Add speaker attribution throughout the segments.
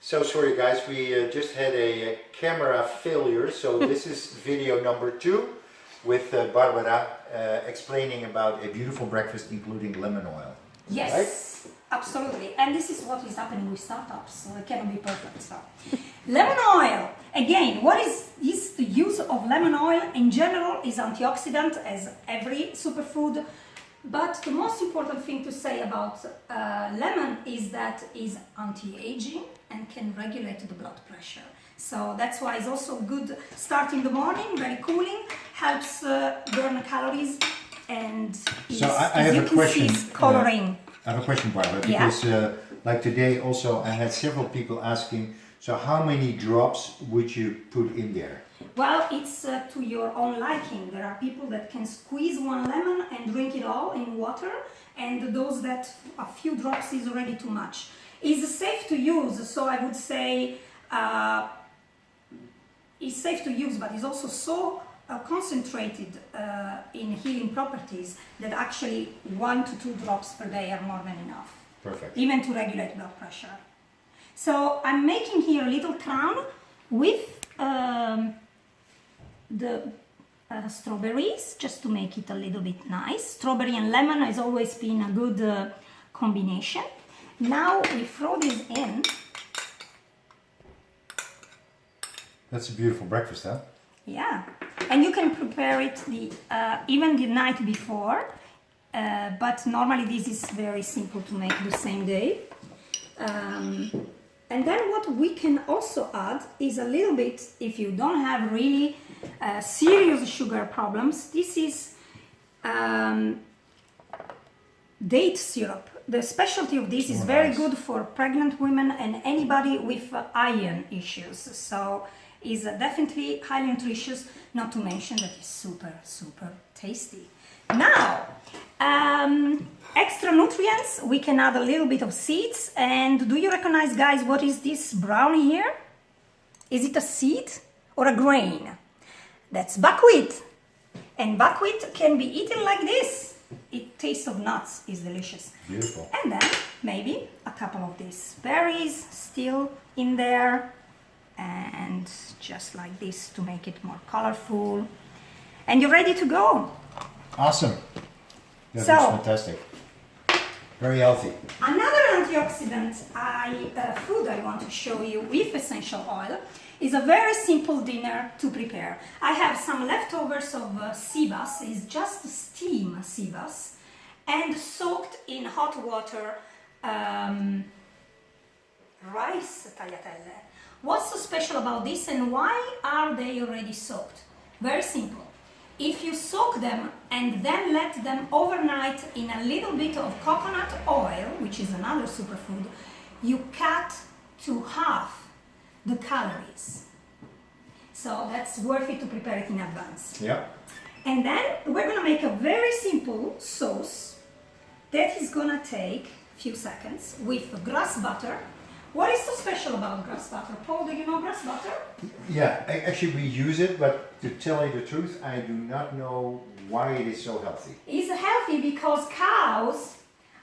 Speaker 1: So sorry guys, we just had a camera failure, so this is video number 2 with Barbara explaining about a beautiful breakfast including lemon oil.
Speaker 2: Yes,
Speaker 1: Right?
Speaker 2: absolutely. And this is what is happening with startups, so it cannot be perfect. So, lemon oil, again, what is the use of lemon oil in general is antioxidant as every superfood. But the most important thing to say about lemon is that it's anti-aging and can regulate the blood pressure. So that's why it's also good start in the morning, very cooling, helps burn calories, and
Speaker 1: So I have a question.
Speaker 2: Coloring.
Speaker 1: I have a question, Barbara, because like today also I had several people asking, so how many drops would you put in there?
Speaker 2: Well, it's to your own liking. There are people that can squeeze one lemon and drink it all in water, and those that a few drops is already too much. It's safe to use, so I would say it's safe to use, but it's also so concentrated in healing properties that actually 1 to 2 drops per day are more than enough.
Speaker 1: Perfect.
Speaker 2: Even to regulate blood pressure. So I'm making here a little crown with the strawberries, just to make it a little bit nice. Strawberry and lemon has always been a good combination. Now we throw this in.
Speaker 1: That's a beautiful breakfast, huh?
Speaker 2: Yeah, and you can prepare it even the night before, but normally this is very simple to make the same day. And then what we can also add is a little bit, if you don't have really serious sugar problems, this is date syrup. The specialty of this is very good for pregnant women and anybody with iron issues. So it's definitely highly nutritious, not to mention that it's super, super tasty. Now, extra nutrients, we can add a little bit of seeds. And do you recognize, guys, what is this brown here? Is it a seed or a grain? That's buckwheat. And buckwheat can be eaten like this. It tastes of nuts, is delicious.
Speaker 1: Beautiful.
Speaker 2: And then maybe a couple of these berries still in there. And just like this to make it more colorful. And you're ready to go.
Speaker 1: Awesome. That
Speaker 2: So-
Speaker 1: looks fantastic. Very healthy.
Speaker 2: Another antioxidant food I want to show you with essential oil is a very simple dinner to prepare. I have some leftovers of sea bass, it's just steam sea bass, and soaked in hot water rice tagliatelle. What's so special about this and why are they already soaked? Very simple. If you soak them and then let them overnight in a little bit of coconut oil, which is another superfood, you cut to half the calories. So that's worth it to prepare it in advance.
Speaker 1: Yeah.
Speaker 2: And then we're gonna make a very simple sauce that is gonna take a few seconds with grass butter. What is so special about grass butter? Paul, do you know grass butter?
Speaker 1: Yeah, actually we use it, but to tell you the truth, I do not know why it is so healthy.
Speaker 2: It's healthy because cows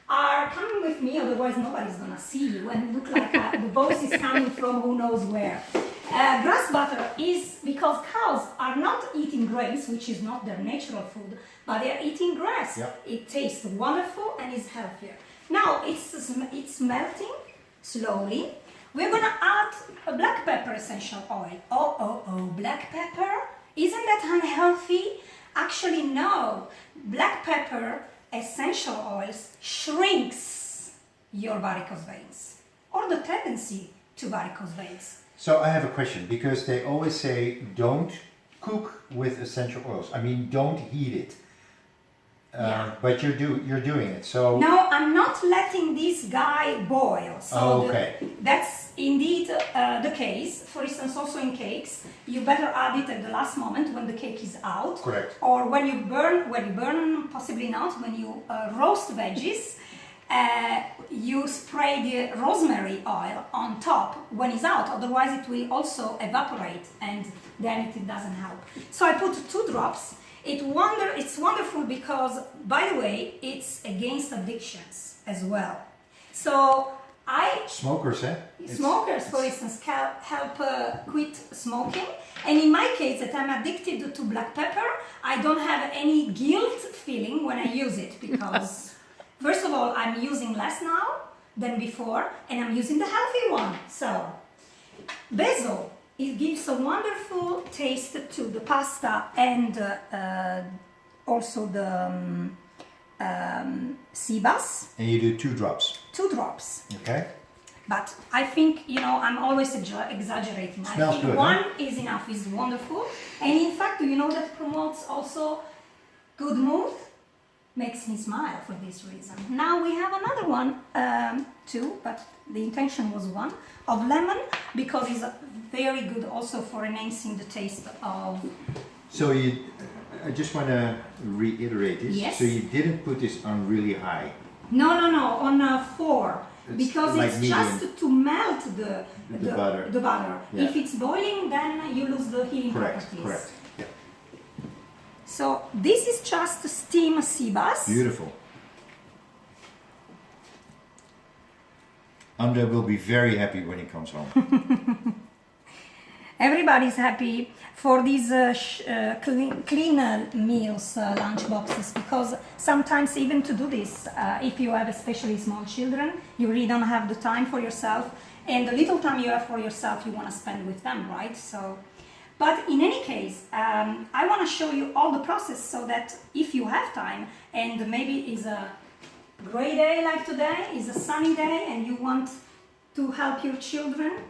Speaker 2: are coming with me, otherwise nobody's gonna see you and look like the voice is coming from who knows where. Grass butter is because cows are not eating grains, which is not their natural food, but they're eating grass.
Speaker 1: Yeah.
Speaker 2: It tastes wonderful and is healthier. Now it's melting slowly. We're gonna add a black pepper essential oil. Oh, black pepper? Isn't that unhealthy? Actually, no. Black pepper essential oils shrinks your varicose veins or the tendency to varicose veins.
Speaker 1: So I have a question, because they always say don't cook with essential oils. I mean, don't heat it.
Speaker 2: Yeah.
Speaker 1: But you're doing it, so...
Speaker 2: No, I'm not letting this guy boil. So
Speaker 1: Okay.
Speaker 2: that's indeed the case. For instance, also in cakes, you better add it at the last moment when the cake is out.
Speaker 1: Correct.
Speaker 2: Or when you burn, possibly not, when you roast veggies, you spray the rosemary oil on top when it's out. Otherwise, it will also evaporate and then it doesn't help. So I put 2 drops. It's wonderful because, by the way, it's against addictions as well. So
Speaker 1: Smokers, eh?
Speaker 2: Smokers, for instance, can help quit smoking. And in my case, that I'm addicted to black pepper, I don't have any guilt feeling when I use it because, first of all, I'm using less now than before, and I'm using the healthy one. So, basil, it gives a wonderful taste to the pasta and also the sea bass.
Speaker 1: And you do 2 drops.
Speaker 2: 2 drops.
Speaker 1: Okay.
Speaker 2: But I think, I'm always exaggerating.
Speaker 1: Smells
Speaker 2: I think
Speaker 1: good,
Speaker 2: one
Speaker 1: huh?
Speaker 2: is enough, is wonderful. And in fact, that promotes also good mood, makes me smile for this reason. Now we have another one, too, but the intention was one, of lemon, because it's very good also for enhancing the taste of...
Speaker 1: So I just want to reiterate this.
Speaker 2: Yes.
Speaker 1: So you didn't put this on really high.
Speaker 2: No, on 4. Because
Speaker 1: like
Speaker 2: it's
Speaker 1: medium.
Speaker 2: just to melt the
Speaker 1: butter.
Speaker 2: The butter.
Speaker 1: Yeah.
Speaker 2: If it's boiling, then you lose the healing properties.
Speaker 1: Correct. Yeah.
Speaker 2: So this is just steam sea bass.
Speaker 1: Beautiful. Andre will be very happy when he comes home.
Speaker 2: Everybody's happy for these clean meals, lunch boxes, because sometimes even to do this, if you have especially small children, you really don't have the time for yourself, and the little time you have for yourself, you want to spend with them, right? So, but in any case, I want to show you all the process so that if you have time, and maybe it's a gray day like today, is a sunny day, and you want to help your children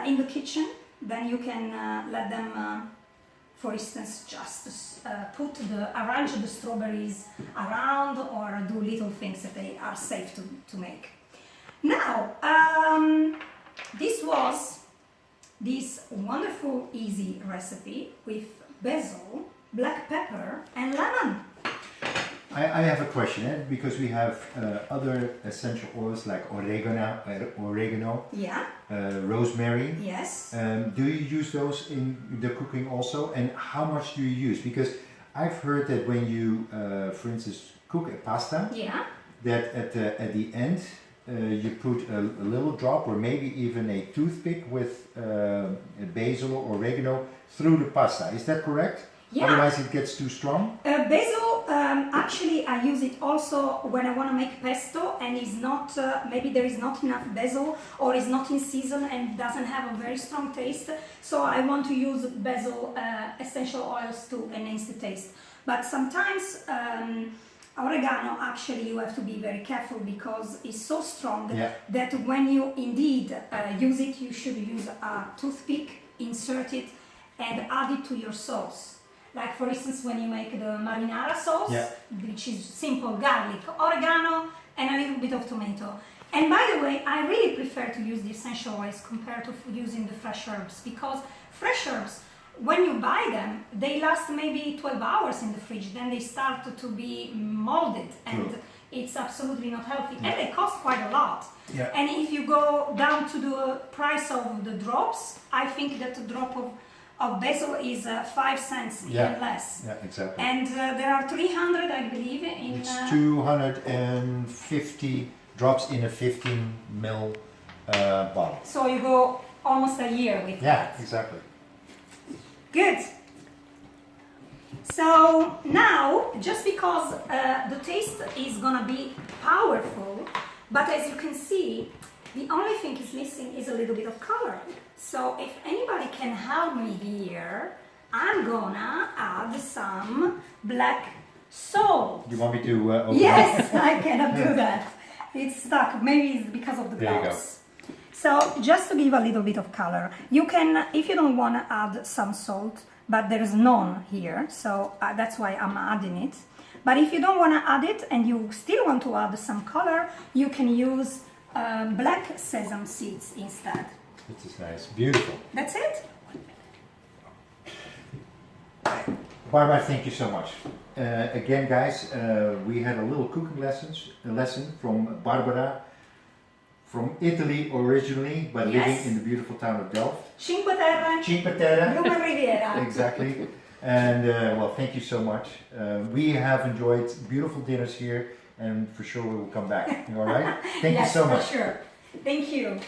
Speaker 2: in the kitchen, then you can let them, for instance, just arrange the strawberries around or do little things that they are safe to make. Now, this was this wonderful easy recipe with basil, black pepper and lemon.
Speaker 1: I have a question, because we have other essential oils like oregano,
Speaker 2: Yeah.
Speaker 1: Rosemary.
Speaker 2: Yes.
Speaker 1: Do you use those in the cooking also, and how much do you use? Because I've heard that when you, for instance, cook a pasta,
Speaker 2: Yeah.
Speaker 1: that at the end you put a little drop or maybe even a toothpick with basil or oregano through the pasta. Is that correct?
Speaker 2: Yeah.
Speaker 1: Otherwise it gets too strong?
Speaker 2: Basil, actually I use it also when I want to make pesto and is not, maybe there is not enough basil or is not in season and doesn't have a very strong taste. So I want to use basil essential oils to enhance the taste. But sometimes oregano, actually you have to be very careful because it's so strong that when you indeed use it, you should use a toothpick, insert it and add it to your sauce. Like for instance, when you make the marinara sauce, which is simple garlic, oregano, and a little bit of tomato. And by the way, I really prefer to use the essential oils compared to using the fresh herbs, because fresh herbs, when you buy them, they last maybe 12 hours in the fridge, then they start to be molded, and it's absolutely not healthy, and they cost quite a lot.
Speaker 1: Yeah.
Speaker 2: And if you go down to the price of the drops, I think that a drop of basil is 5 cents, even less.
Speaker 1: Yeah, exactly.
Speaker 2: And there are 300, I believe, in...
Speaker 1: It's 250 drops in a 15 ml bottle.
Speaker 2: So you go almost a year with that.
Speaker 1: Yeah, exactly.
Speaker 2: Good. So now, just because the taste is gonna be powerful, but as you can see, the only thing is missing is a little bit of color. So if anybody can help me here, I'm gonna add some black salt.
Speaker 1: You want me to open
Speaker 2: Yes, I cannot do that. It's stuck. Maybe it's because of the
Speaker 1: There you
Speaker 2: gloves. So just to give a little bit of color, you can, if you don't want to add some salt, but there is none here, so that's why I'm adding it. But if you don't want to add it and you still want to add some color, you can use black sesame seeds instead.
Speaker 1: This is nice, beautiful.
Speaker 2: That's it.
Speaker 1: Barbara, thank you so much. Again, guys, we had a little cooking lesson from Barbara, from Italy originally, but living in the beautiful town of Delft.
Speaker 2: Cinque Terre.
Speaker 1: Cinque Terre.
Speaker 2: Bloomer Riviera.
Speaker 1: Exactly. And well, thank you so much. We have enjoyed beautiful dinners here, and for sure we will come back. All right? Thank you so much.
Speaker 2: Yes, for sure. Thank you.